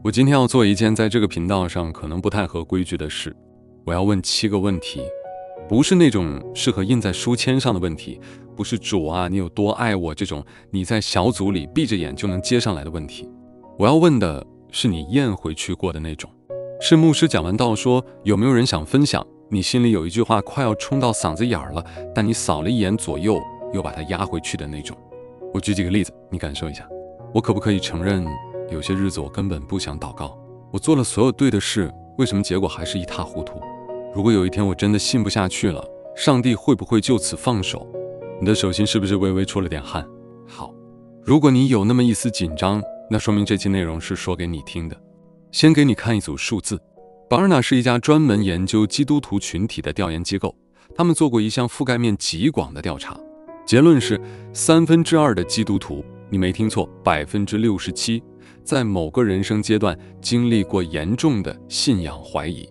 我今天要做一件在这个频道上可能不太合规矩的事，我要问7个问题，不是那种适合印在书签上的问题，不是主啊你有多爱我这种你在小组里闭着眼就能接上来的问题。我要问的是你咽回去过的那种，是牧师讲完道说有没有人想分享，你心里有一句话快要冲到嗓子眼了，但你扫了一眼左右又把它压回去的那种。我举几个例子，你感受一下。我可不可以承认有些日子我根本不想祷告，我做了所有对的事，为什么结果还是一塌糊涂？如果有一天我真的信不下去了，上帝会不会就此放手？你的手心是不是微微出了点汗？好，如果你有那么一丝紧张，那说明这期内容是说给你听的。先给你看一组数字。Barna 是一家专门研究基督徒群体的调研机构，他们做过一项覆盖面极广的调查，结论是2/3的基督徒，你没听错，67%，在某个人生阶段经历过严重的信仰怀疑，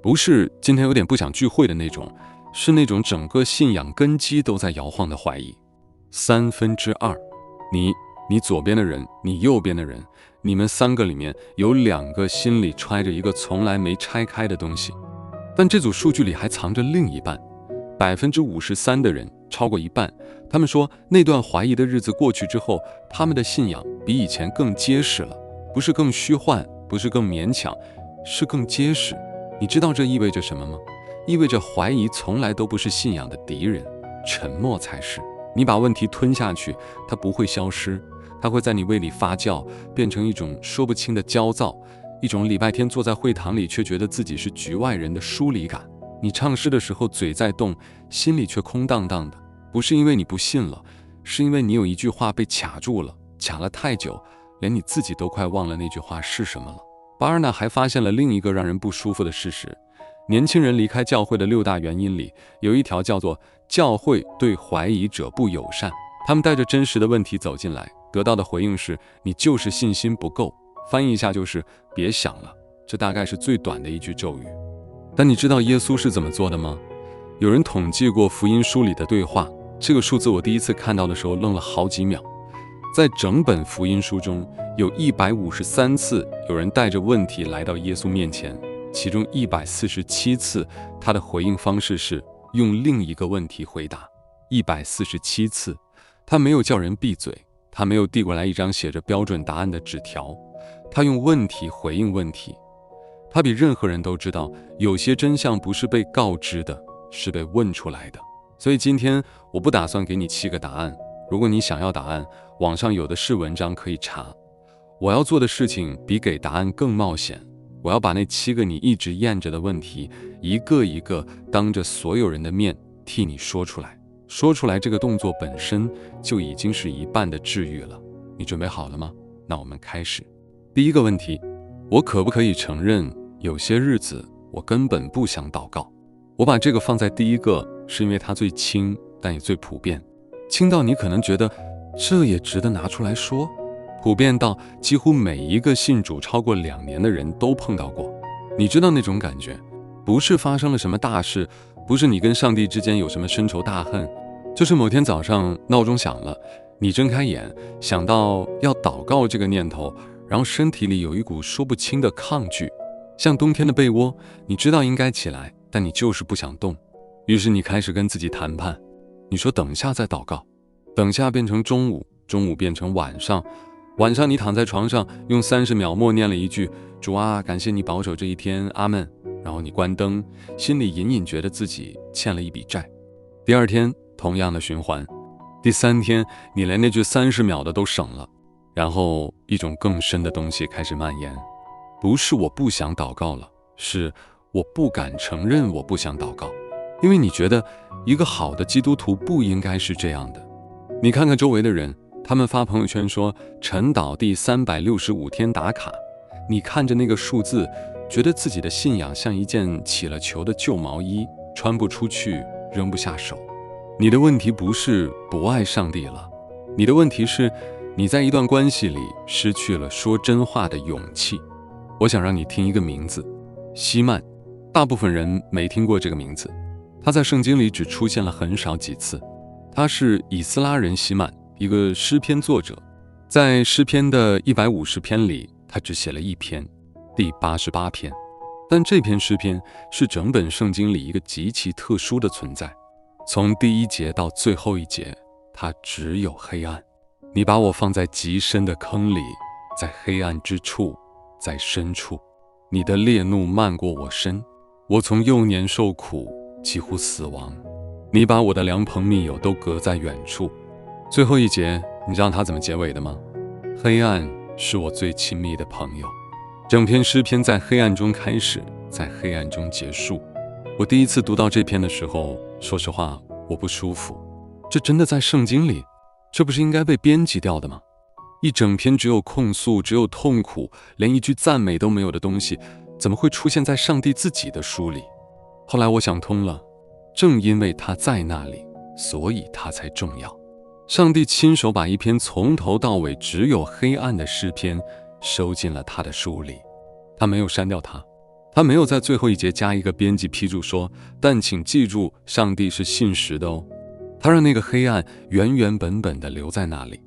不是今天有点不想聚会的那种，是那种整个信仰根基都在摇晃的怀疑。2/3，你左边的人，你右边的人，你们3个里面有2个心里揣着一个从来没拆开的东西。但这组数据里还藏着另一半，53%的人，超过一半，他们说那段怀疑的日子过去之后，他们的信仰比以前更结实了，不是更虚幻，不是更勉强，是更结实。你知道这意味着什么吗？意味着怀疑从来都不是信仰的敌人，沉默才是。你把问题吞下去，它不会消失，它会在你胃里发酵，变成一种说不清的焦躁，一种礼拜天坐在会堂里却觉得自己是局外人的疏离感。你唱诗的时候嘴在动，心里却空荡荡的，不是因为你不信了，是因为你有一句话被卡住了，卡了太久，连你自己都快忘了那句话是什么了。巴尔纳还发现了另一个让人不舒服的事实，年轻人离开教会的6大原因里，有一条叫做教会对怀疑者不友善。他们带着真实的问题走进来，得到的回应是你就是信心不够，翻译一下就是别想了，这大概是最短的一句咒语。但你知道耶稣是怎么做的吗？有人统计过福音书里的对话，这个数字我第一次看到的时候愣了好几秒。在整本福音书中，有153次有人带着问题来到耶稣面前，其中147次他的回应方式是用另一个问题回答。147次，他没有叫人闭嘴，他没有递过来一张写着标准答案的纸条，他用问题回应问题。他比任何人都知道，有些真相不是被告知的，是被问出来的。所以今天我不打算给你7个答案，如果你想要答案，网上有的是文章可以查。我要做的事情比给答案更冒险，我要把那7个你一直咽着的问题，一个一个当着所有人的面替你说出来。说出来这个动作本身就已经是一半的治愈了。你准备好了吗？那我们开始。第一个问题，我可不可以承认有些日子我根本不想祷告？我把这个放在第一个，是因为它最轻，但也最普遍。轻到你可能觉得这也值得拿出来说，普遍到几乎每一个信主超过2年的人都碰到过。你知道那种感觉，不是发生了什么大事，不是你跟上帝之间有什么深仇大恨，就是某天早上闹钟响了，你睁开眼，想到要祷告这个念头，然后身体里有一股说不清的抗拒，像冬天的被窝，你知道应该起来，但你就是不想动。于是你开始跟自己谈判，你说等下再祷告，等下变成中午，中午变成晚上，晚上你躺在床上用30秒默念了一句主啊，感谢你保守这一天，阿们。然后你关灯，心里隐隐觉得自己欠了一笔债。第2天同样的循环，第3天你连那句30秒的都省了，然后一种更深的东西开始蔓延，不是我不想祷告了，是我不敢承认我不想祷告，因为你觉得一个好的基督徒不应该是这样的。你看看周围的人，他们发朋友圈说晨祷第365天打卡，你看着那个数字，觉得自己的信仰像一件起了球的旧毛衣，穿不出去，扔不下手。你的问题不是不爱上帝了，你的问题是你在一段关系里失去了说真话的勇气。我想让你听一个名字，希曼。大部分人没听过这个名字，他在圣经里只出现了很少几次。他是以斯拉人希曼，一个诗篇作者。在诗篇的150篇里，他只写了一篇，第88篇。但这篇诗篇是整本圣经里一个极其特殊的存在，从第1节到最后1节，它只有黑暗。你把我放在极深的坑里，在黑暗之处，在深处，你的烈怒漫过我身，我从幼年受苦，几乎死亡。你把我的良朋密友都隔在远处。最后1节，你知道他怎么结尾的吗？黑暗是我最亲密的朋友。整篇诗篇在黑暗中开始，在黑暗中结束。我第一次读到这篇的时候，说实话，我不舒服。这真的在圣经里？这不是应该被编辑掉的吗？一整篇只有控诉，只有痛苦，连一句赞美都没有的东西，怎么会出现在上帝自己的书里？后来我想通了，正因为他在那里，所以他才重要。上帝亲手把一篇从头到尾只有黑暗的诗篇收进了他的书里。他没有删掉它，他没有在最后1节加一个编辑批注说，但请记住，上帝是信实的哦。他让那个黑暗原原本本地留在那里。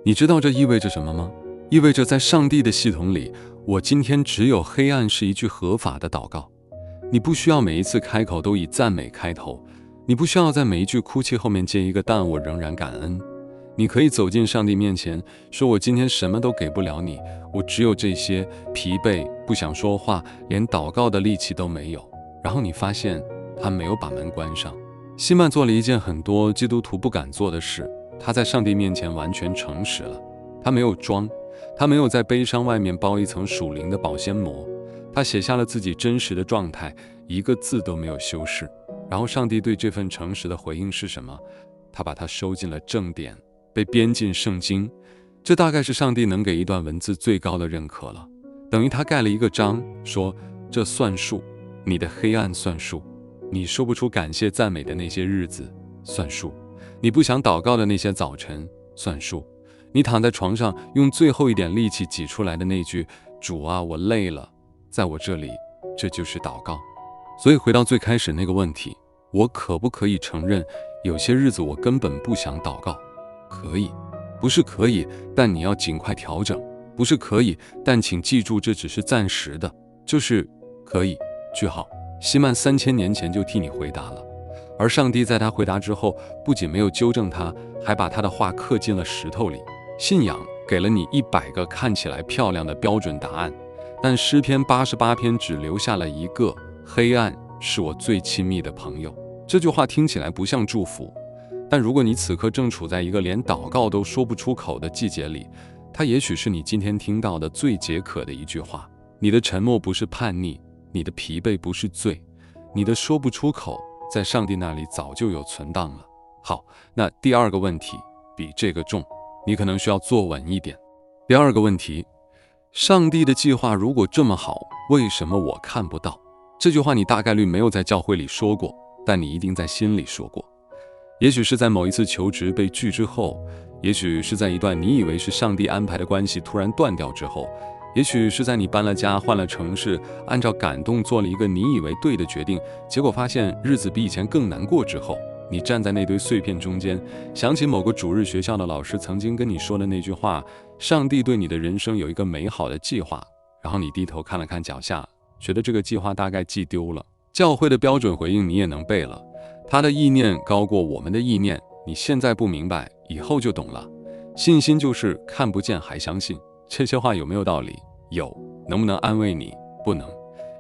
你知道这意味着什么吗？意味着在上帝的系统里，我今天只有黑暗是一句合法的祷告。你不需要每一次开口都以赞美开头，你不需要在每一句哭泣后面接一个但我仍然感恩。你可以走进上帝面前，说我今天什么都给不了你，我只有这些，疲惫，不想说话，连祷告的力气都没有。然后你发现他没有把门关上。希曼做了一件很多基督徒不敢做的事，他在上帝面前完全诚实了。他没有装，他没有在悲伤外面包一层属灵的保鲜膜，他写下了自己真实的状态，一个字都没有修饰。然后上帝对这份诚实的回应是什么？他把它收进了正典，被编进圣经。这大概是上帝能给一段文字最高的认可了，等于他盖了一个章，说这算数，你的黑暗算数，你说不出感谢赞美的那些日子算数，你不想祷告的那些早晨算数，你躺在床上用最后一点力气挤出来的那句主啊，我累了，在我这里，这就是祷告。所以回到最开始那个问题，我可不可以承认有些日子我根本不想祷告？可以。不是可以，但你要尽快调整。不是可以，但请记住这只是暂时的。就是可以，句号。希曼3000年前就替你回答了，而上帝在他回答之后，不仅没有纠正他，还把他的话刻进了石头里。信仰给了你100个看起来漂亮的标准答案，但诗篇88篇只留下了一个，黑暗是我最亲密的朋友。这句话听起来不像祝福，但如果你此刻正处在一个连祷告都说不出口的季节里，它也许是你今天听到的最解渴的一句话。你的沉默不是叛逆，你的疲惫不是罪，你的说不出口在上帝那里早就有存档了。好，那第二个问题比这个重，你可能需要坐稳一点。第二个问题，上帝的计划如果这么好，为什么我看不到？这句话你大概率没有在教会里说过，但你一定在心里说过。也许是在某一次求职被拒之后，也许是在一段你以为是上帝安排的关系突然断掉之后，也许是在你搬了家换了城市，按照感动做了一个你以为对的决定，结果发现日子比以前更难过之后，你站在那堆碎片中间，想起某个主日学校的老师曾经跟你说的那句话，上帝对你的人生有一个美好的计划，然后你低头看了看脚下，觉得这个计划大概记丢了。教会的标准回应你也能背了，他的意念高过我们的意念，你现在不明白，以后就懂了。信心就是看不见还相信。这些话有没有道理？有。能不能安慰你？不能。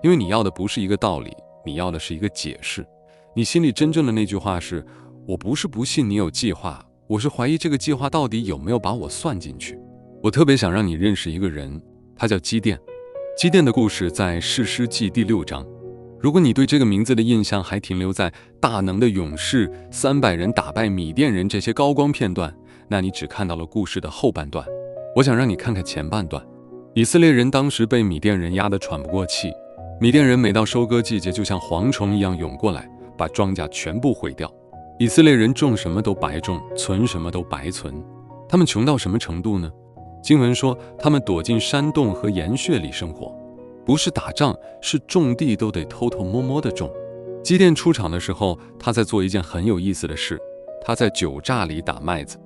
因为你要的不是一个道理，你要的是一个解释。你心里真正的那句话是，我不是不信你有计划，我是怀疑这个计划到底有没有把我算进去。我特别想让你认识一个人，他叫基甸。基甸的故事在士师记第6章。如果你对这个名字的印象还停留在大能的勇士300人打败米甸人这些高光片段，那你只看到了故事的后半段。我想让你看看前半段。以色列人当时被米甸人压得喘不过气，米甸人每到收割季节就像蝗虫一样涌过来，把庄稼全部毁掉。以色列人种什么都白种，存什么都白存。他们穷到什么程度呢？经文说他们躲进山洞和岩穴里生活，不是打仗，是种地都得偷偷摸摸地种。基甸出场的时候，他在做一件很有意思的事，他在酒榨里打麦子。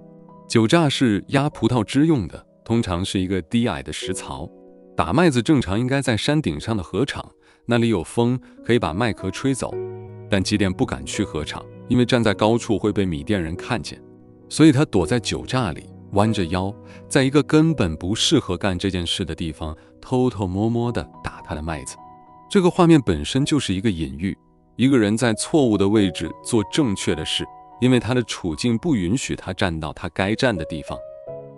酒榨是压葡萄汁用的，通常是一个低矮的石槽。打麦子正常应该在山顶上的禾场，那里有风，可以把麦壳吹走。但基甸不敢去禾场，因为站在高处会被米甸人看见，所以他躲在酒榨里，弯着腰，在一个根本不适合干这件事的地方，偷偷摸摸地打他的麦子。这个画面本身就是一个隐喻，一个人在错误的位置做正确的事，因为他的处境不允许他站到他该站的地方。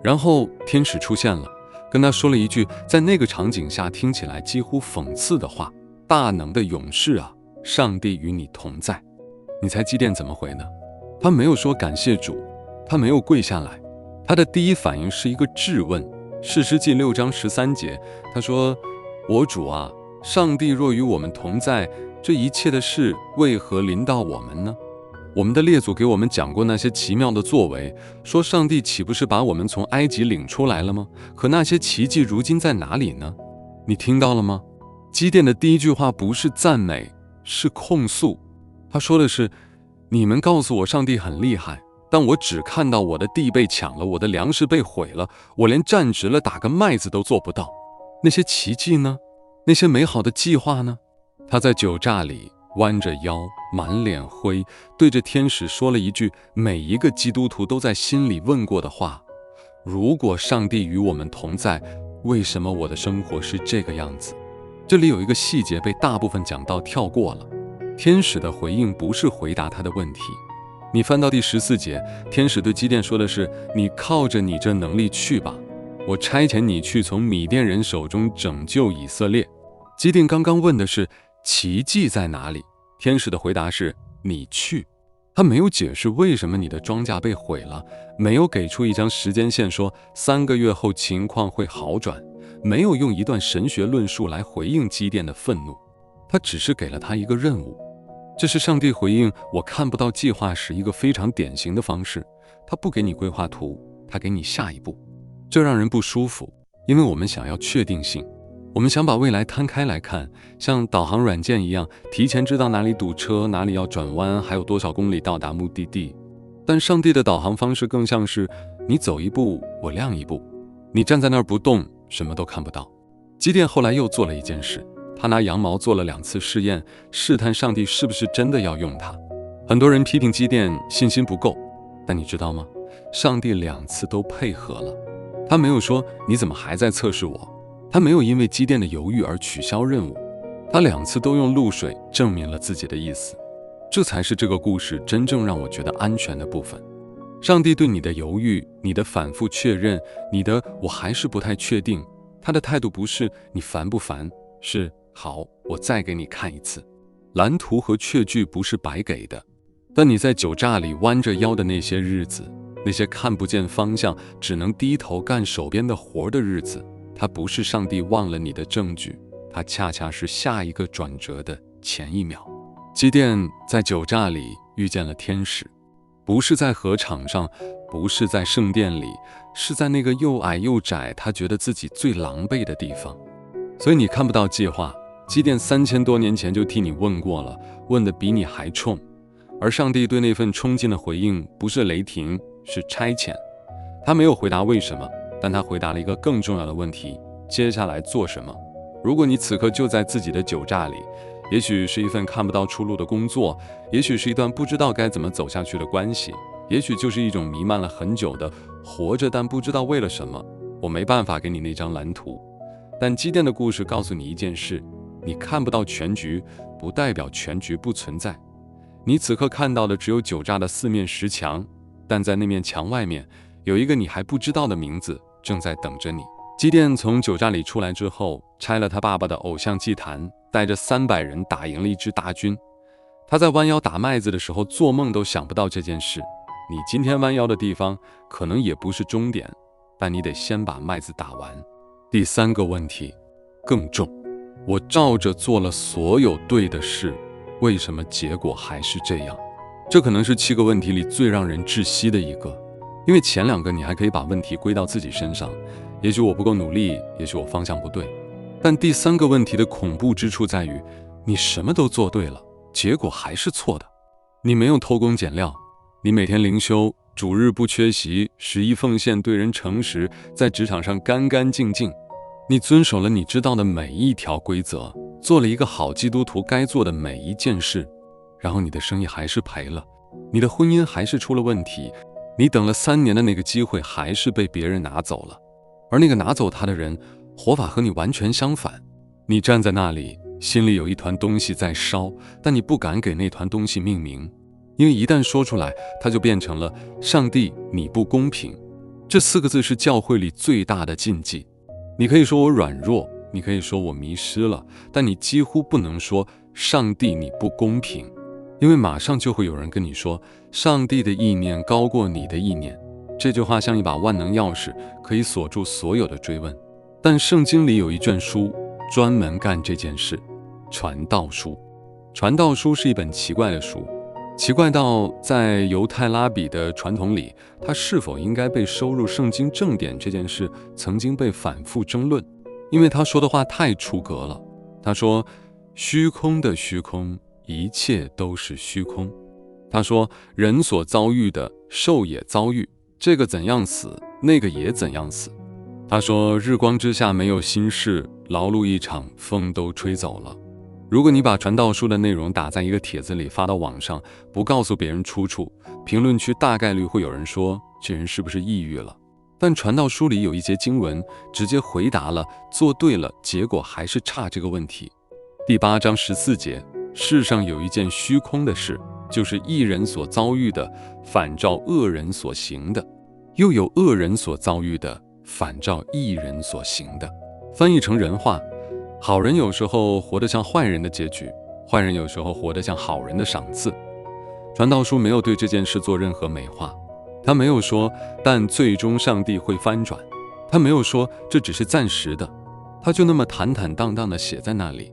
然后天使出现了，跟他说了一句在那个场景下听起来几乎讽刺的话：大能的勇士啊，上帝与你同在。你猜基甸怎么回呢？他没有说感谢主，他没有跪下来，他的第一反应是一个质问。士师记6章13节，他说：我主啊，上帝若与我们同在，这一切的事为何临到我们呢？我们的列祖给我们讲过那些奇妙的作为，说上帝岂不是把我们从埃及领出来了吗？可那些奇迹如今在哪里呢？你听到了吗？基甸的第一句话不是赞美，是控诉。他说的是：你们告诉我上帝很厉害，但我只看到我的地被抢了，我的粮食被毁了，我连站直了打个麦子都做不到。那些奇迹呢？那些美好的计划呢？他在酒榨里弯着腰，满脸灰，对着天使说了一句每一个基督徒都在心里问过的话：如果上帝与我们同在，为什么我的生活是这个样子？这里有一个细节被大部分讲道跳过了，天使的回应不是回答他的问题。你翻到第14节，天使对基甸说的是：你靠着你这能力去吧，我差遣你去从米甸人手中拯救以色列。基甸刚刚问的是奇迹在哪里，天使的回答是你去。他没有解释为什么你的庄稼被毁了，没有给出一张时间线说3个月后情况会好转，没有用一段神学论述来回应基甸的愤怒，他只是给了他一个任务。这是上帝回应我看不到计划时一个非常典型的方式，他不给你规划图，他给你下一步。这让人不舒服，因为我们想要确定性，我们想把未来摊开来看，像导航软件一样，提前知道哪里堵车，哪里要转弯，还有多少公里到达目的地。但上帝的导航方式更像是你走一步我亮一步，你站在那儿不动，什么都看不到。基甸后来又做了一件事，他拿羊毛做了2次试验，试探上帝是不是真的要用他。很多人批评基甸信心不够，但你知道吗？上帝2次都配合了。他没有说你怎么还在测试我，他没有因为基甸的犹豫而取消任务，他2次都用露水证明了自己的意思。这才是这个故事真正让我觉得安全的部分。上帝对你的犹豫，你的反复确认，你的我还是不太确定，他的态度不是你烦不烦，是好，我再给你看一次。蓝图和确据不是白给的，但你在酒榨里弯着腰的那些日子，那些看不见方向，只能低头干手边的活的日子，它不是上帝忘了你的证据，它恰恰是下一个转折的前一秒。基甸在酒榨里遇见了天使，不是在禾场上，不是在圣殿里，是在那个又矮又窄，他觉得自己最狼狈的地方。所以你看不到计划，基甸3000多年前就替你问过了，问得比你还冲。而上帝对那份冲劲的回应不是雷霆，是差遣。他没有回答为什么，但他回答了一个更重要的问题：接下来做什么？如果你此刻就在自己的酒榨里，也许是一份看不到出路的工作，也许是一段不知道该怎么走下去的关系，也许就是一种弥漫了很久的活着但不知道为了什么。我没办法给你那张蓝图，但基甸的故事告诉你一件事：你看不到全局，不代表全局不存在。你此刻看到的只有酒榨的4面石墙，但在那面墙外面，有一个你还不知道的名字正在等着你。基甸从酒榨里出来之后，拆了他爸爸的偶像祭坛，带着300人打赢了一支大军。他在弯腰打麦子的时候，做梦都想不到这件事。你今天弯腰的地方，可能也不是终点，但你得先把麦子打完。第3个问题更重，我照着做了所有对的事，为什么结果还是这样？这可能是7个问题里最让人窒息的一个，因为前2个你还可以把问题归到自己身上，也许我不够努力，也许我方向不对。但第3个问题的恐怖之处在于，你什么都做对了，结果还是错的。你没有偷工减料，你每天灵修，主日不缺席，11奉献，对人诚实，在职场上干干净净。你遵守了你知道的每一条规则，做了一个好基督徒该做的每一件事，然后你的生意还是赔了，你的婚姻还是出了问题，你等了3年的那个机会还是被别人拿走了，而那个拿走他的人活法和你完全相反。你站在那里，心里有一团东西在烧，但你不敢给那团东西命名，因为一旦说出来，它就变成了上帝你不公平。这4个字是教会里最大的禁忌。你可以说我软弱，你可以说我迷失了，但你几乎不能说上帝你不公平，因为马上就会有人跟你说上帝的意念高过你的意念。这句话像一把万能钥匙，可以锁住所有的追问。但圣经里有一卷书专门干这件事，传道书。传道书是一本奇怪的书，奇怪到在犹太拉比的传统里，它是否应该被收入圣经正典这件事曾经被反复争论，因为他说的话太出格了。他说虚空的虚空，一切都是虚空。他说人所遭遇的，兽也遭遇，这个怎样死，那个也怎样死。他说日光之下没有新事，劳碌一场，风都吹走了。如果你把传道书的内容打在一个帖子里发到网上，不告诉别人出处，评论区大概率会有人说这人是不是抑郁了。但传道书里有一节经文直接回答了做对了结果还是差这个问题。第8章14节，世上有一件虚空的事，就是义人所遭遇的反照恶人所行的，又有恶人所遭遇的反照义人所行的。翻译成人话，好人有时候活得像坏人的结局，坏人有时候活得像好人的赏赐。传道书没有对这件事做任何美化，他没有说但最终上帝会翻转，他没有说这只是暂时的，他就那么坦坦荡荡地写在那里。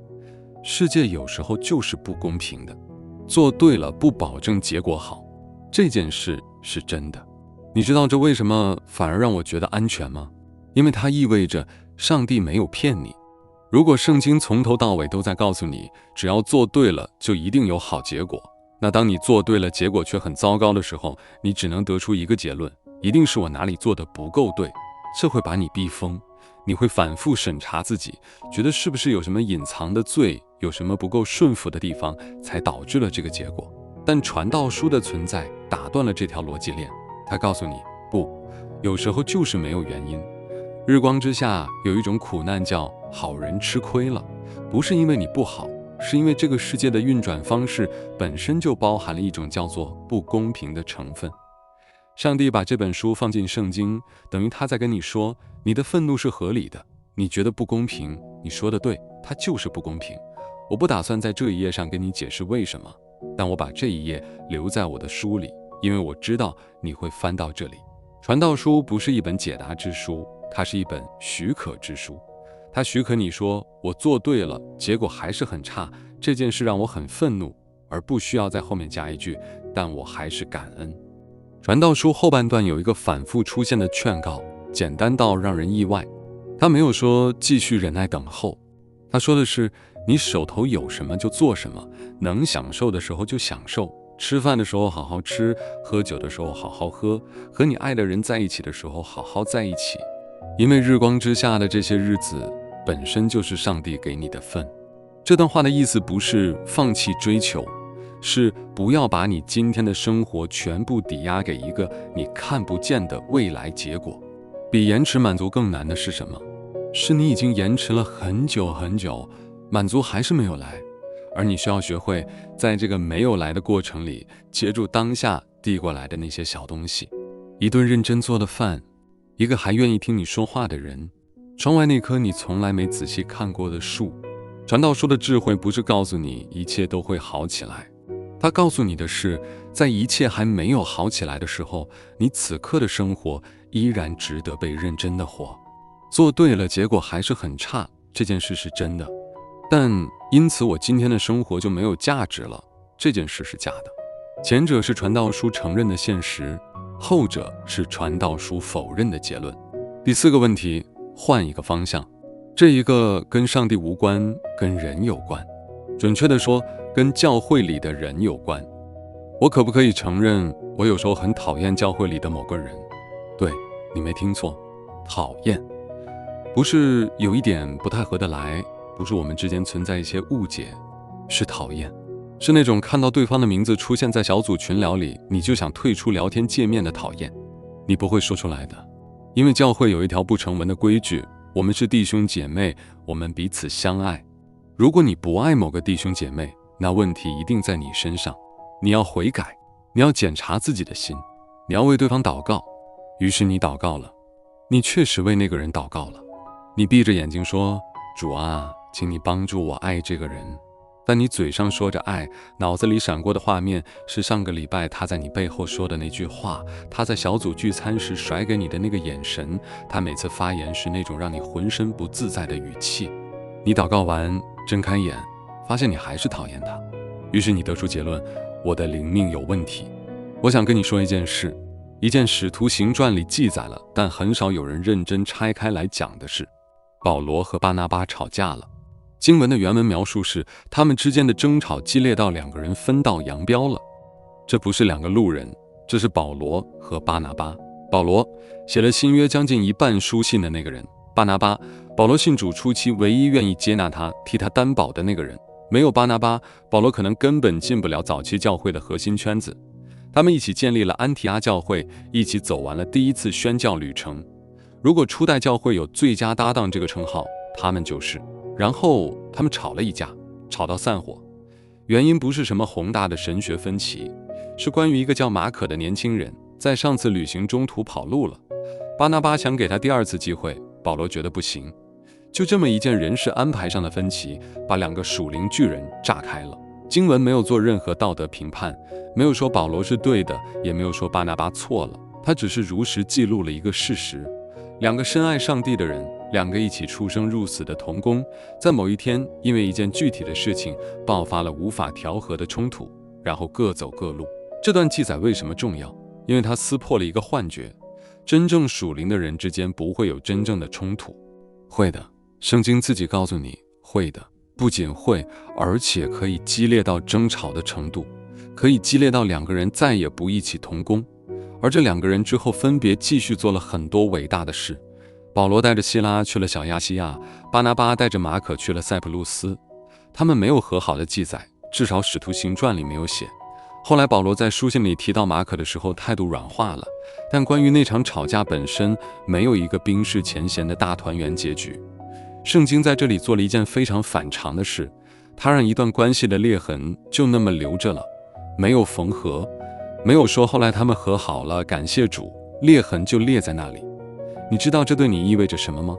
世界有时候就是不公平的，做对了不保证结果好，这件事是真的。你知道这为什么反而让我觉得安全吗？因为它意味着上帝没有骗你。如果圣经从头到尾都在告诉你只要做对了就一定有好结果，那当你做对了结果却很糟糕的时候，你只能得出一个结论，一定是我哪里做得不够对。这会把你逼疯，你会反复审查自己，觉得是不是有什么隐藏的罪，有什么不够顺服的地方，才导致了这个结果。但传道书的存在打断了这条逻辑链，它告诉你，不，有时候就是没有原因。日光之下有一种苦难叫好人吃亏了，不是因为你不好，是因为这个世界的运转方式本身就包含了一种叫做不公平的成分。上帝把这本书放进圣经，等于他在跟你说，你的愤怒是合理的，你觉得不公平，你说的对，它就是不公平。我不打算在这一页上跟你解释为什么，但我把这一页留在我的书里，因为我知道你会翻到这里。传道书不是一本解答之书，它是一本许可之书。它许可你说，我做对了，结果还是很差，这件事让我很愤怒，而不需要在后面加一句，但我还是感恩。传道书后半段有一个反复出现的劝告，简单到让人意外。他没有说继续忍耐等候，他说的是你手头有什么就做什么，能享受的时候就享受，吃饭的时候好好吃，喝酒的时候好好喝，和你爱的人在一起的时候好好在一起，因为日光之下的这些日子本身就是上帝给你的份。这段话的意思不是放弃追求，是不要把你今天的生活全部抵押给一个你看不见的未来结果。比延迟满足更难的是什么？是你已经延迟了很久很久，满足还是没有来，而你需要学会在这个没有来的过程里接住当下递过来的那些小东西，一顿认真做的饭，一个还愿意听你说话的人，窗外那棵你从来没仔细看过的树。传道书的智慧不是告诉你一切都会好起来，它告诉你的是，在一切还没有好起来的时候，你此刻的生活依然值得被认真的活。做对了结果还是很差，这件事是真的，但因此我今天的生活就没有价值了，这件事是假的。前者是传道书承认的现实，后者是传道书否认的结论。第4个问题，换一个方向。这一个跟上帝无关，跟人有关，准确地说跟教会里的人有关。我可不可以承认我有时候很讨厌教会里的某个人？对，你没听错，讨厌。不是有一点不太合得来，不是我们之间存在一些误解，是讨厌，是那种看到对方的名字出现在小组群聊里，你就想退出聊天界面的讨厌。你不会说出来的，因为教会有一条不成文的规矩，我们是弟兄姐妹，我们彼此相爱。如果你不爱某个弟兄姐妹，那问题一定在你身上，你要悔改，你要检查自己的心，你要为对方祷告。于是你祷告了，你确实为那个人祷告了，你闭着眼睛说，主啊，请你帮助我爱这个人。但你嘴上说着爱，脑子里闪过的画面是上个礼拜他在你背后说的那句话，他在小组聚餐时甩给你的那个眼神，他每次发言时那种让你浑身不自在的语气。你祷告完，睁开眼，发现你还是讨厌他，于是你得出结论，我的灵命有问题。我想跟你说一件事，一件使徒行传里记载了，但很少有人认真拆开来讲的事。保罗和巴拿巴吵架了。经文的原文描述是，他们之间的争吵激烈到两个人分道扬镳了。这不是两个路人，这是保罗和巴拿巴。保罗写了新约将近一半书信的那个人，巴拿巴，保罗信主初期唯一愿意接纳他、替他担保的那个人。没有巴拿巴，保罗可能根本进不了早期教会的核心圈子。他们一起建立了安提阿教会，一起走完了第一次宣教旅程。如果初代教会有最佳搭档这个称号，他们就是。然后他们吵了一架，吵到散伙，原因不是什么宏大的神学分歧，是关于一个叫马可的年轻人在上次旅行中途跑路了。巴拿巴想给他第二次机会，保罗觉得不行。就这么一件人事安排上的分歧，把两个属灵巨人炸开了。经文没有做任何道德评判，没有说保罗是对的，也没有说巴拿巴错了，他只是如实记录了一个事实。两个深爱上帝的人，两个一起出生入死的同工，在某一天因为一件具体的事情爆发了无法调和的冲突，然后各走各路。这段记载为什么重要？因为它撕破了一个幻觉，真正属灵的人之间不会有真正的冲突。会的，圣经自己告诉你会的，不仅会，而且可以激烈到争吵的程度，可以激烈到两个人再也不一起同工。而这两个人之后分别继续做了很多伟大的事。保罗带着希拉去了小亚细亚，巴拿巴带着马可去了塞浦路斯。他们没有和好的记载，至少使徒行传里没有写。后来保罗在书信里提到马可的时候态度软化了，但关于那场吵架本身没有一个冰释前嫌的大团圆结局。圣经在这里做了一件非常反常的事，他让一段关系的裂痕就那么留着了，没有缝合，没有说后来他们和好了，感谢主，裂痕就裂在那里。你知道这对你意味着什么吗？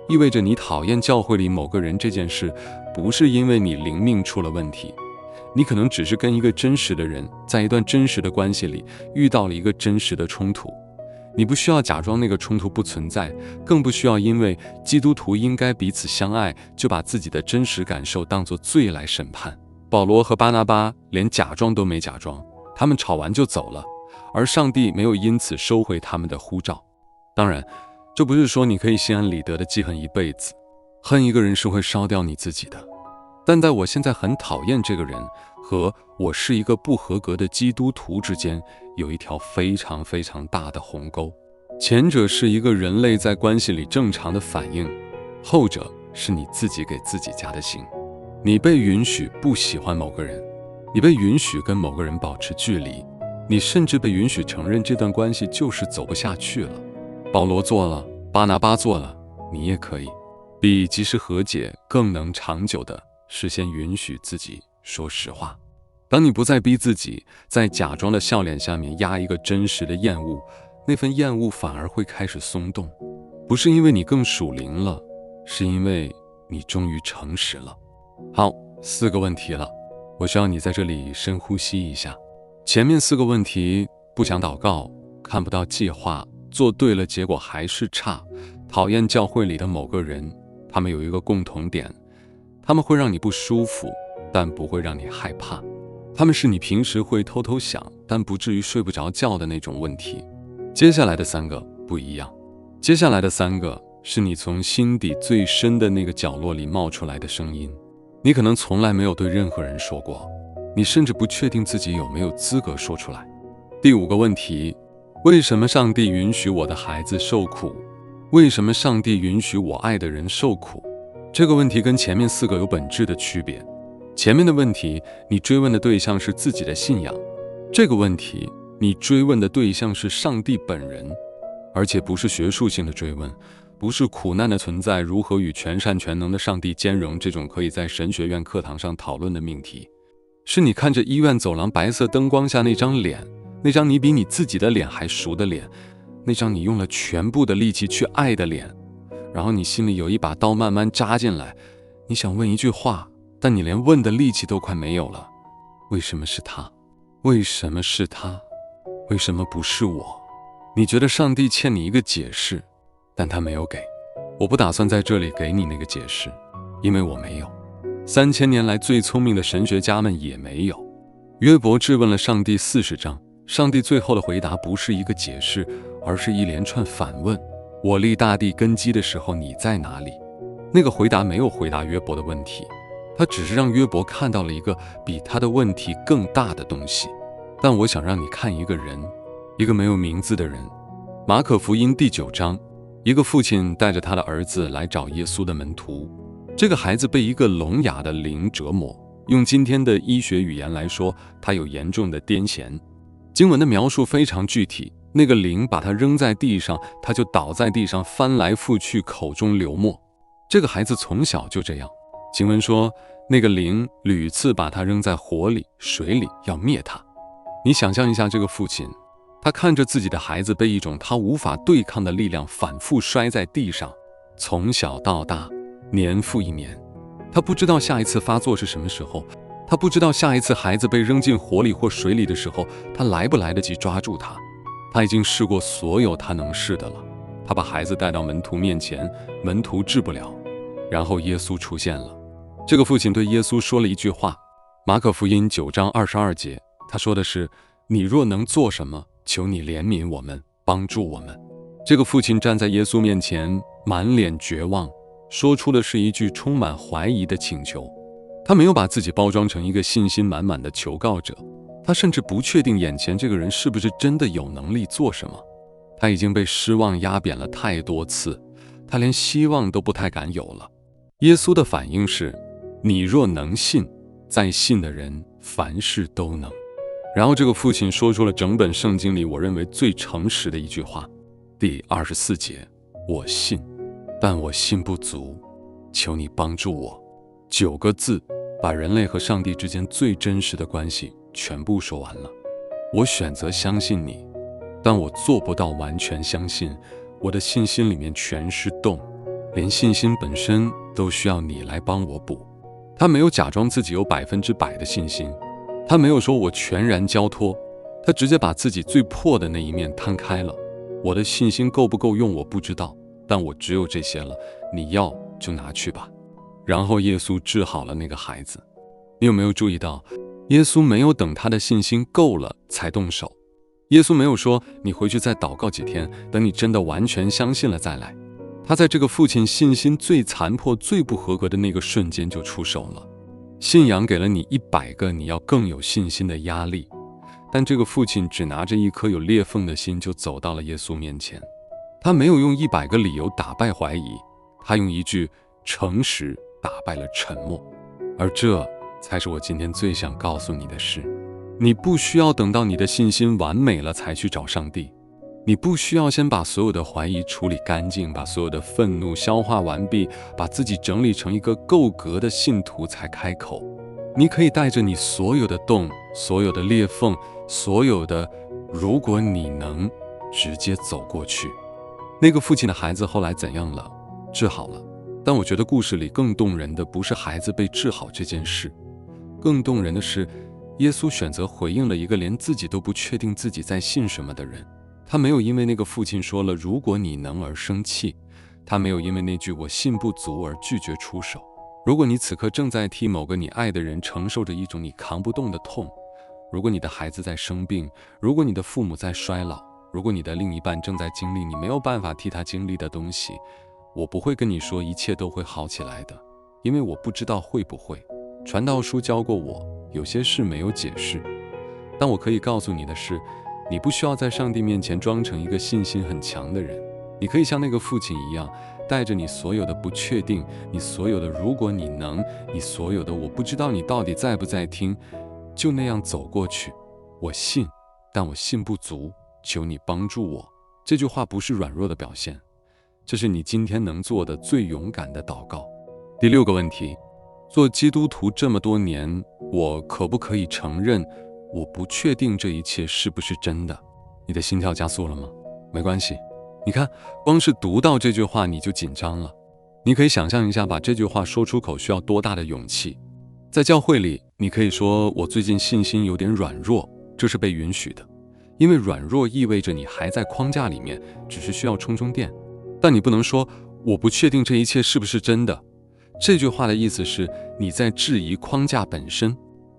意味着你讨厌教会里某个人这件事，不是因为你灵命出了问题，你可能只是跟一个真实的人，在一段真实的关系里遇到了一个真实的冲突。你不需要假装那个冲突不存在，更不需要因为基督徒应该彼此相爱，就把自己的真实感受当作罪来审判。保罗和巴拿巴连假装都没假装，他们吵完就走了，而上帝没有因此收回他们的呼召。当然，这不是说你可以心安理得的记恨一辈子，恨一个人是会烧掉你自己的。但在我现在很讨厌这个人和我是一个不合格的基督徒之间，有一条非常非常大的鸿沟。前者是一个人类在关系里正常的反应，后者是你自己给自己加的刑。你被允许不喜欢某个人，你被允许跟某个人保持距离，你甚至被允许承认这段关系就是走不下去了。保罗做了，巴拿巴做了，你也可以。比及时和解更能长久的是先允许自己说实话。当你不再逼自己在假装的笑脸下面压一个真实的厌恶，那份厌恶反而会开始松动。不是因为你更属灵了，是因为你终于诚实了。好，4个问题了，我需要你在这里深呼吸一下。前面4个问题，不想祷告，看不到计划，做对了结果还是差，讨厌教会里的某个人，他们有一个共同点，他们会让你不舒服，但不会让你害怕。他们是你平时会偷偷想，但不至于睡不着觉的那种问题。接下来的3个不一样，接下来的3个是你从心底最深的那个角落里冒出来的声音，你可能从来没有对任何人说过，你甚至不确定自己有没有资格说出来。第5个问题，为什么上帝允许我的孩子受苦？为什么上帝允许我爱的人受苦？这个问题跟前面4个有本质的区别。前面的问题，你追问的对象是自己的信仰；这个问题，你追问的对象是上帝本人，而且不是学术性的追问，不是苦难的存在如何与全善全能的上帝兼容这种可以在神学院课堂上讨论的命题，是你看着医院走廊白色灯光下那张脸，那张你比你自己的脸还熟的脸，那张你用了全部的力气去爱的脸，然后你心里有一把刀慢慢扎进来，你想问一句话，但你连问的力气都快没有了。为什么是他？为什么是他？为什么不是我？你觉得上帝欠你一个解释，但他没有给。我不打算在这里给你那个解释，因为我没有。3000年来最聪明的神学家们也没有。约伯质问了上帝40章，上帝最后的回答不是一个解释，而是一连串反问。我立大地根基的时候，你在哪里？那个回答没有回答约伯的问题，他只是让约伯看到了一个比他的问题更大的东西。但我想让你看一个人，一个没有名字的人。马可福音第9章，一个父亲带着他的儿子来找耶稣的门徒。这个孩子被一个聋哑的灵折磨，用今天的医学语言来说，他有严重的癫痫。经文的描述非常具体，那个灵把他扔在地上，他就倒在地上翻来覆去，口中流沫。这个孩子从小就这样。经文说，那个灵屡次把他扔在火里、水里，要灭他。你想象一下这个父亲，他看着自己的孩子被一种他无法对抗的力量反复摔在地上，从小到大，年复一年。他不知道下一次发作是什么时候，他不知道下一次孩子被扔进火里或水里的时候，他来不来得及抓住他。他已经试过所有他能试的了。他把孩子带到门徒面前，门徒治不了，然后耶稣出现了。这个父亲对耶稣说了一句话，马可福音9章22节，他说的是，你若能做什么，求你怜悯我们，帮助我们。这个父亲站在耶稣面前，满脸绝望，说出的是一句充满怀疑的请求。他没有把自己包装成一个信心满满的求告者，他甚至不确定眼前这个人是不是真的有能力做什么。他已经被失望压扁了太多次，他连希望都不太敢有了。耶稣的反应是，你若能信，在信的人凡事都能。然后这个父亲说出了整本圣经里我认为最诚实的一句话，第24节，我信，但我信不足，求你帮助我。9个字把人类和上帝之间最真实的关系全部说完了。我选择相信你，但我做不到完全相信，我的信心里面全是洞，连信心本身都需要你来帮我补。他没有假装自己有100%的信心，他没有说我全然交托，他直接把自己最破的那一面摊开了。我的信心够不够用我不知道，但我只有这些了，你要就拿去吧。然后耶稣治好了那个孩子。你有没有注意到，耶稣没有等他的信心够了才动手。耶稣没有说你回去再祷告几天，等你真的完全相信了再来。他在这个父亲信心最残破、最不合格的那个瞬间就出手了。信仰给了你100个你要更有信心的压力，但这个父亲只拿着一颗有裂缝的心就走到了耶稣面前。他没有用100个理由打败怀疑，他用一句诚实打败了沉默。而这才是我今天最想告诉你的事。你不需要等到你的信心完美了才去找上帝，你不需要先把所有的怀疑处理干净，把所有的愤怒消化完毕，把自己整理成一个够格的信徒才开口。你可以带着你所有的洞，所有的裂缝，所有的如果你能，直接走过去。那个父亲的孩子后来怎样了？治好了。但我觉得故事里更动人的不是孩子被治好这件事，更动人的是耶稣选择回应了一个连自己都不确定自己在信什么的人。他没有因为那个父亲说了如果你能而生气，他没有因为那句我信不足而拒绝出手。如果你此刻正在替某个你爱的人承受着一种你扛不动的痛，如果你的孩子在生病，如果你的父母在衰老，如果你的另一半正在经历你没有办法替他经历的东西，我不会跟你说一切都会好起来的，因为我不知道会不会。传道书教过我，有些事没有解释，但我可以告诉你的是，你不需要在上帝面前装成一个信心很强的人，你可以像那个父亲一样，带着你所有的不确定，你所有的如果你能，你所有的我不知道你到底在不在听，就那样走过去。我信，但我信不足，求你帮助我。这句话不是软弱的表现，这是你今天能做的最勇敢的祷告。第6个问题，做基督徒这么多年，我可不可以承认我不确定这一切是不是真的？你的心跳加速了吗？没关系，你看，光是读到这句话你就紧张了。你可以想象一下，把这句话说出口需要多大的勇气。在教会里，你可以说我最近信心有点软弱，这是被允许的，因为软弱意味着你还在框架里面，只是需要充充电。但你不能说我不确定这一切是不是真的。这句话的意思是你在质疑框架本身，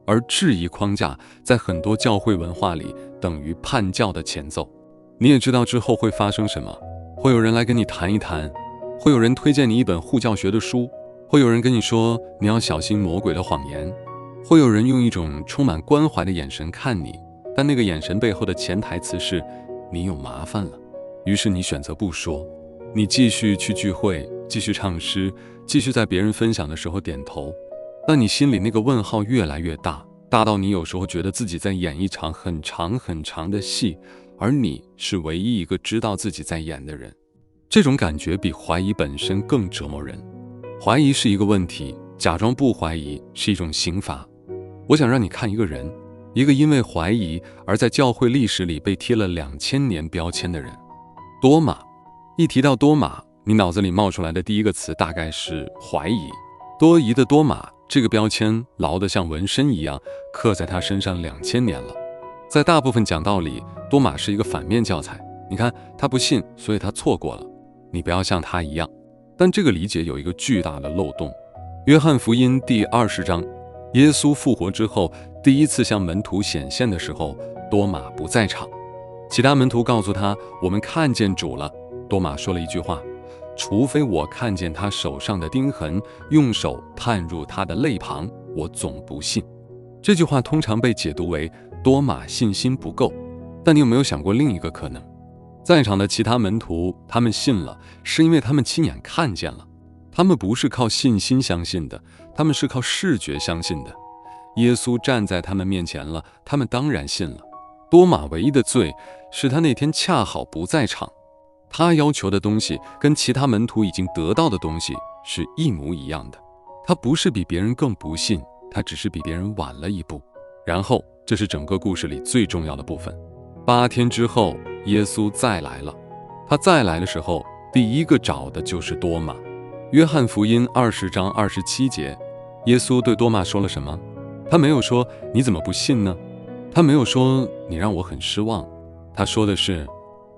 而质疑框架在很多教会文化里等于叛教的前奏。你也知道之后会发生什么，会有人来跟你谈一谈，会有人推荐你一本护教学的书，会有人跟你说你要小心魔鬼的谎言，会有人用一种充满关怀的眼神看你，但那个眼神背后的潜台词是你有麻烦了。于是你选择不说，你继续去聚会，继续唱诗，继续在别人分享的时候点头，但你心里那个问号越来越大，大到你有时候觉得自己在演一场很长很长的戏，而你是唯一一个知道自己在演的人。这种感觉比怀疑本身更折磨人。怀疑是一个问题，假装不怀疑是一种刑罚。我想让你看一个人，一个因为怀疑而在教会历史里被贴了2000年标签的人，多马。一提到多马，你脑子里冒出来的第一个词大概是怀疑。多疑的多马这个标签牢得像纹身一样刻在他身上2000年了。在大部分讲道理，多马是一个反面教材。你看，他不信，所以他错过了，你不要像他一样。但这个理解有一个巨大的漏洞。约翰福音第20章，耶稣复活之后第一次向门徒显现的时候，多马不在场。其他门徒告诉他，我们看见主了。多马说了一句话，除非我看见他手上的钉痕，用手探入他的肋旁，我总不信。这句话通常被解读为多马信心不够，但你有没有想过另一个可能？在场的其他门徒，他们信了，是因为他们亲眼看见了。他们不是靠信心相信的，他们是靠视觉相信的。耶稣站在他们面前了，他们当然信了。多马唯一的罪是他那天恰好不在场。他要求的东西跟其他门徒已经得到的东西是一模一样的。他不是比别人更不信，他只是比别人晚了一步。然后，这是整个故事里最重要的部分。8天之后，耶稣再来了。他再来的时候，第一个找的就是多马。约翰福音20章27节，耶稣对多马说了什么？他没有说你怎么不信呢？他没有说你让我很失望。他说的是，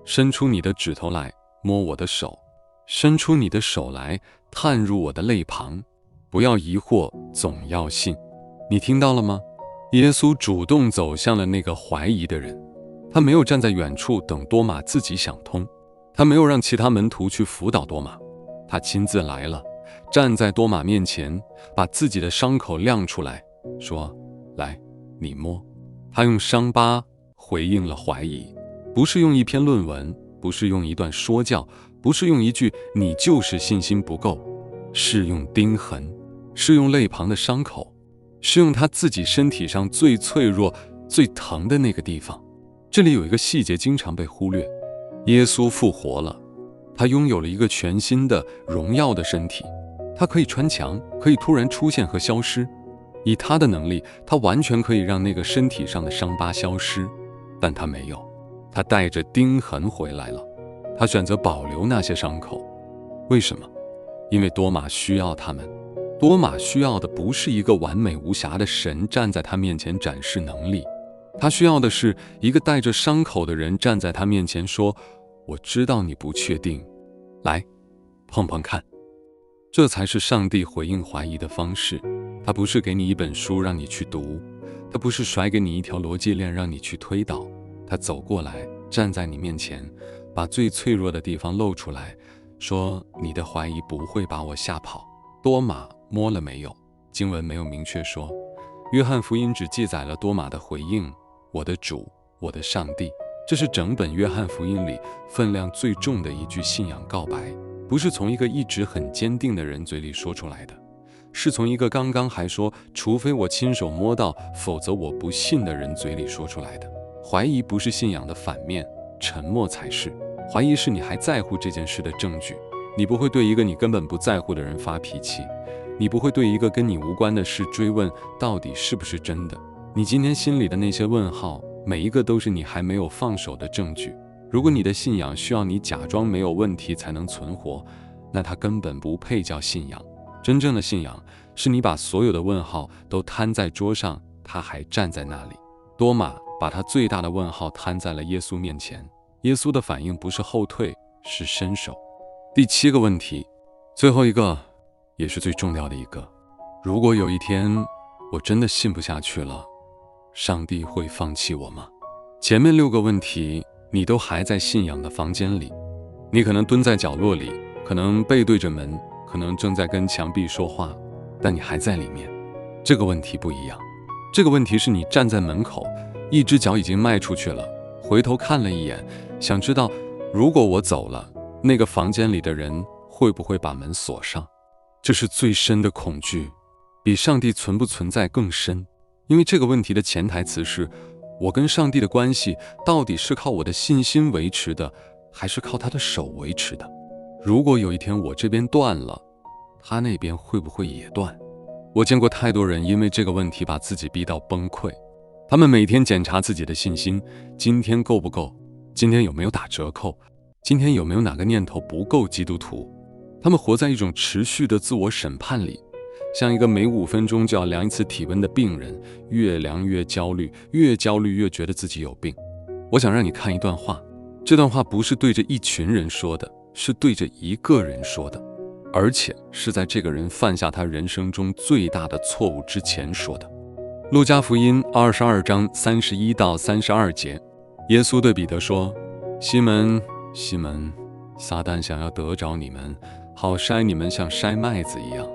伸出你的指头来摸我的手，伸出你的手来探入我的肋旁，不要疑惑，总要信。你听到了吗？耶稣主动走向了那个怀疑的人。他没有站在远处等多马自己想通，他没有让其他门徒去辅导多马，他亲自来了，站在多马面前，把自己的伤口亮出来，说，来，你摸。他用伤疤回应了怀疑，不是用一篇论文，不是用一段说教，不是用一句你就是信心不够，是用钉痕，是用肋旁的伤口，是用他自己身体上最脆弱最疼的那个地方。这里有一个细节经常被忽略，耶稣复活了，他拥有了一个全新的荣耀的身体，他可以穿墙，可以突然出现和消失。以他的能力，他完全可以让那个身体上的伤疤消失，但他没有，他带着钉痕回来了。他选择保留那些伤口，为什么？因为多马需要他们。多马需要的不是一个完美无瑕的神站在他面前展示能力，他需要的是一个带着伤口的人站在他面前说，我知道你不确定，来，碰碰看。这才是上帝回应怀疑的方式。他不是给你一本书让你去读，他不是甩给你一条逻辑链让你去推导，他走过来，站在你面前，把最脆弱的地方露出来，说，你的怀疑不会把我吓跑。多马摸了没有？经文没有明确说，约翰福音只记载了多马的回应，我的主，我的上帝。这是整本约翰福音里分量最重的一句信仰告白，不是从一个一直很坚定的人嘴里说出来的，是从一个刚刚还说除非我亲手摸到，否则我不信的人嘴里说出来的。怀疑不是信仰的反面，沉默才是。怀疑是你还在乎这件事的证据，你不会对一个你根本不在乎的人发脾气，你不会对一个跟你无关的事追问到底是不是真的。你今天心里的那些问号，每一个都是你还没有放手的证据。如果你的信仰需要你假装没有问题才能存活，那它根本不配叫信仰。真正的信仰是你把所有的问号都摊在桌上，他还站在那里。多马把他最大的问号摊在了耶稣面前，耶稣的反应不是后退，是伸手。第7个问题，最后一个也是最重要的一个，如果有一天我真的信不下去了，上帝会放弃我吗？前面6个问题你都还在信仰的房间里，你可能蹲在角落里，可能背对着门，可能正在跟墙壁说话，但你还在里面。这个问题不一样，这个问题是你站在门口，一只脚已经迈出去了，回头看了一眼，想知道如果我走了，那个房间里的人会不会把门锁上。这是最深的恐惧，比上帝存不存在更深。因为这个问题的潜台词是，我跟上帝的关系到底是靠我的信心维持的，还是靠他的手维持的？如果有一天我这边断了，他那边会不会也断？我见过太多人因为这个问题把自己逼到崩溃。他们每天检查自己的信心，今天够不够？今天有没有打折扣？今天有没有哪个念头不够基督徒？他们活在一种持续的自我审判里，像一个每5分钟就要量一次体温的病人，越量越焦虑，越焦虑越觉得自己有病。我想让你看一段话，这段话不是对着一群人说的，是对着一个人说的，而且是在这个人犯下他人生中最大的错误之前说的。路加福音22章31到32节，耶稣对彼得说：西门，西门，撒旦想要得着你们，好筛你们像筛麦子一样，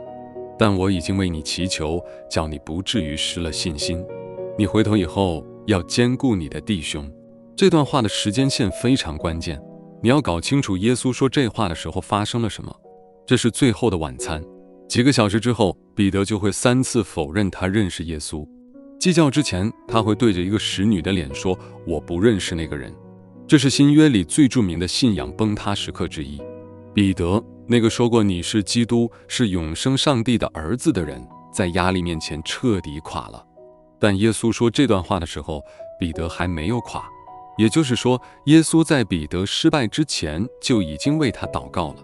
但我已经为你祈求，叫你不至于失了信心。你回头以后要兼顾你的弟兄。这段话的时间线非常关键，你要搞清楚耶稣说这话的时候发生了什么。这是最后的晚餐，几个小时之后，彼得就会3次否认他认识耶稣。鸡叫之前，他会对着一个使女的脸说：我不认识那个人。这是新约里最著名的信仰崩塌时刻之一。彼得，那个说过你是基督，是永生上帝的儿子的人，在压力面前彻底垮了。但耶稣说这段话的时候，彼得还没有垮，也就是说，耶稣在彼得失败之前就已经为他祷告了。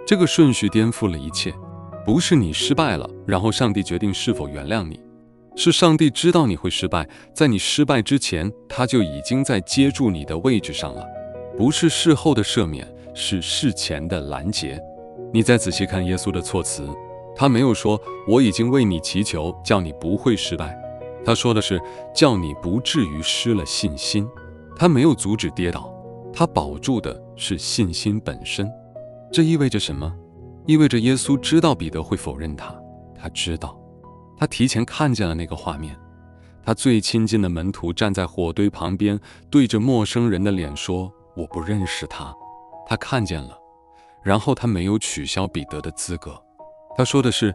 这个顺序颠覆了一切，不是你失败了，然后上帝决定是否原谅你，是上帝知道你会失败，在你失败之前，他就已经在接住你的位置上了。不是事后的赦免，是事前的拦截。你再仔细看耶稣的措辞，他没有说我已经为你祈求，叫你不会失败，他说的是叫你不至于失了信心。他没有阻止跌倒，他保住的是信心本身。这意味着什么？意味着耶稣知道彼得会否认他，他知道，他提前看见了那个画面。他最亲近的门徒站在火堆旁边，对着陌生人的脸说：我不认识他。他看见了，然后他没有取消彼得的资格。他说的是：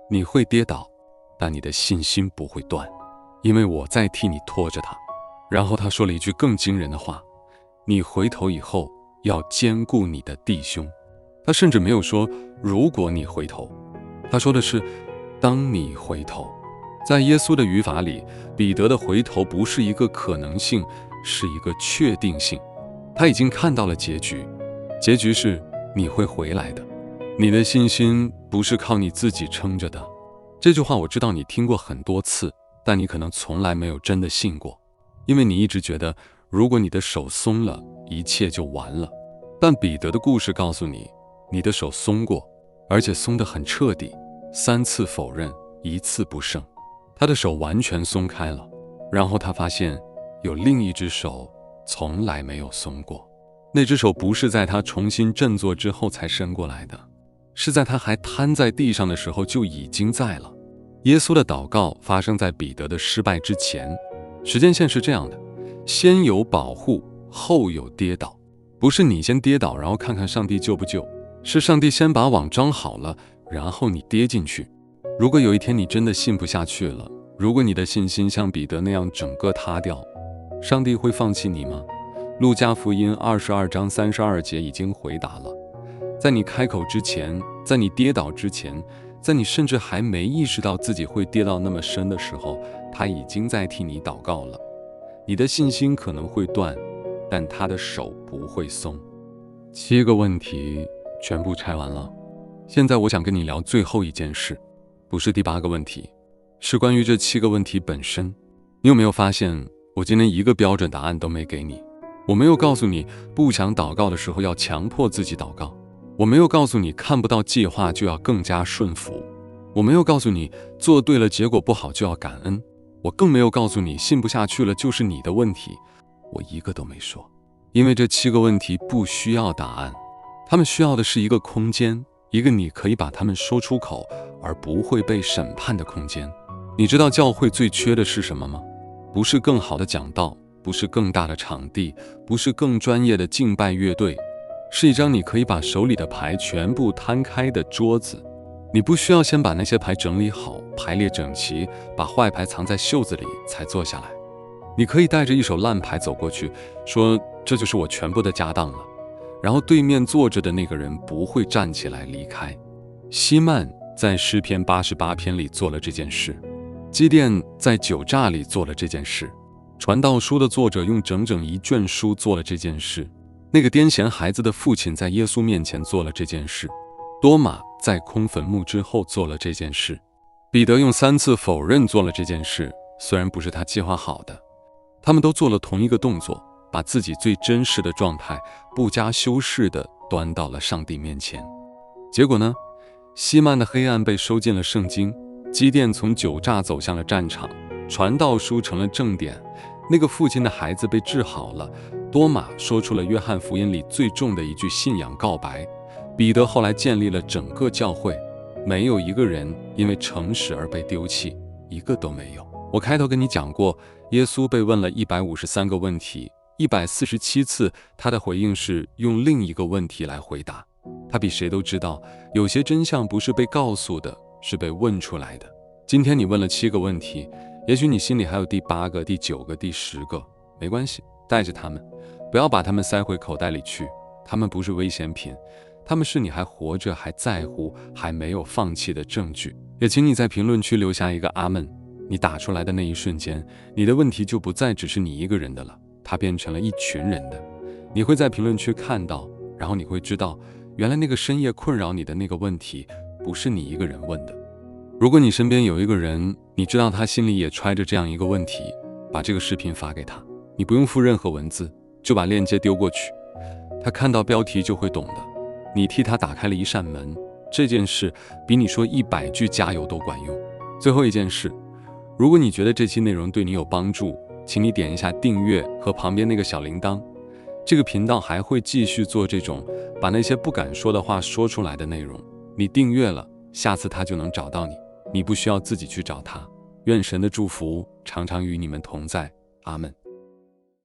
你会跌倒，但你的信心不会断，因为我在替你拖着他。然后他说了一句更惊人的话：你回头以后要兼顾你的弟兄。他甚至没有说如果你回头，他说的是当你回头。在耶稣的语法里，彼得的回头不是一个可能性，是一个确定性。他已经看到了结局，结局是你会回来的。你的信心不是靠你自己撑着的。这句话我知道你听过很多次，但你可能从来没有真的信过，因为你一直觉得如果你的手松了，一切就完了。但彼得的故事告诉你，你的手松过，而且松得很彻底，3次否认，1次不胜。他的手完全松开了，然后他发现有另一只手从来没有松过。那只手不是在他重新振作之后才伸过来的，是在他还瘫在地上的时候就已经在了。耶稣的祷告发生在彼得的失败之前，时间线是这样的：先有保护，后有跌倒。不是你先跌倒，然后看看上帝救不救，是上帝先把网装好了，然后你跌进去。如果有一天你真的信不下去了，如果你的信心像彼得那样整个塌掉，上帝会放弃你吗？路加福音22章32节已经回答了。在你开口之前，在你跌倒之前，在你甚至还没意识到自己会跌到那么深的时候，他已经在替你祷告了。你的信心可能会断，但他的手不会松。7个问题全部拆完了，现在我想跟你聊最后一件事，不是第8个问题，是关于这7个问题本身。你有没有发现，我今天一个标准答案都没给你？我没有告诉你不想祷告的时候要强迫自己祷告，我没有告诉你看不到计划就要更加顺服，我没有告诉你做对了结果不好就要感恩，我更没有告诉你信不下去了就是你的问题，我一个都没说。因为这7个问题不需要答案，他们需要的是一个空间，一个你可以把它们说出口而不会被审判的空间。你知道教会最缺的是什么吗？不是更好的讲道，不是更大的场地，不是更专业的敬拜乐队，是一张你可以把手里的牌全部摊开的桌子。你不需要先把那些牌整理好，排列整齐，把坏牌藏在袖子里才坐下来。你可以带着一手烂牌走过去，说这就是我全部的家当了，然后对面坐着的那个人不会站起来离开。希曼在诗篇88篇里做了这件事，基甸在酒榨里做了这件事，传道书的作者用整整1卷书做了这件事，那个癫痫孩子的父亲在耶稣面前做了这件事，多马在空坟墓之后做了这件事，彼得用3次否认做了这件事，虽然不是他计划好的。他们都做了同一个动作，把自己最真实的状态不加修饰地端到了上帝面前。结果呢？希曼的黑暗被收进了圣经，基甸从酒榨走向了战场，传道书成了正典，那个父亲的孩子被治好了，多马说出了约翰福音里最重的一句信仰告白，彼得后来建立了整个教会，没有一个人因为诚实而被丢弃，一个都没有。我开头跟你讲过，耶稣被问了153个问题，147次他的回应是用另一个问题来回答。他比谁都知道，有些真相不是被告诉的，是被问出来的。今天你问了7个问题，也许你心里还有第8个、第9个、第10个，没关系，带着他们，不要把他们塞回口袋里去，他们不是危险品，他们是你还活着、还在乎、还没有放弃的证据。也请你在评论区留下一个阿门。你打出来的那一瞬间，你的问题就不再只是你一个人的了，它变成了一群人的。你会在评论区看到，然后你会知道，原来那个深夜困扰你的那个问题，不是你一个人问的。如果你身边有一个人，你知道他心里也揣着这样一个问题，把这个视频发给他，你不用附任何文字，就把链接丢过去，他看到标题就会懂的。你替他打开了一扇门，这件事比你说100句加油都管用。最后一件事，如果你觉得这期内容对你有帮助，请你点一下订阅和旁边那个小铃铛。这个频道还会继续做这种把那些不敢说的话说出来的内容。你订阅了，下次他就能找到你，你不需要自己去找他。愿神的祝福常常与你们同在，阿们。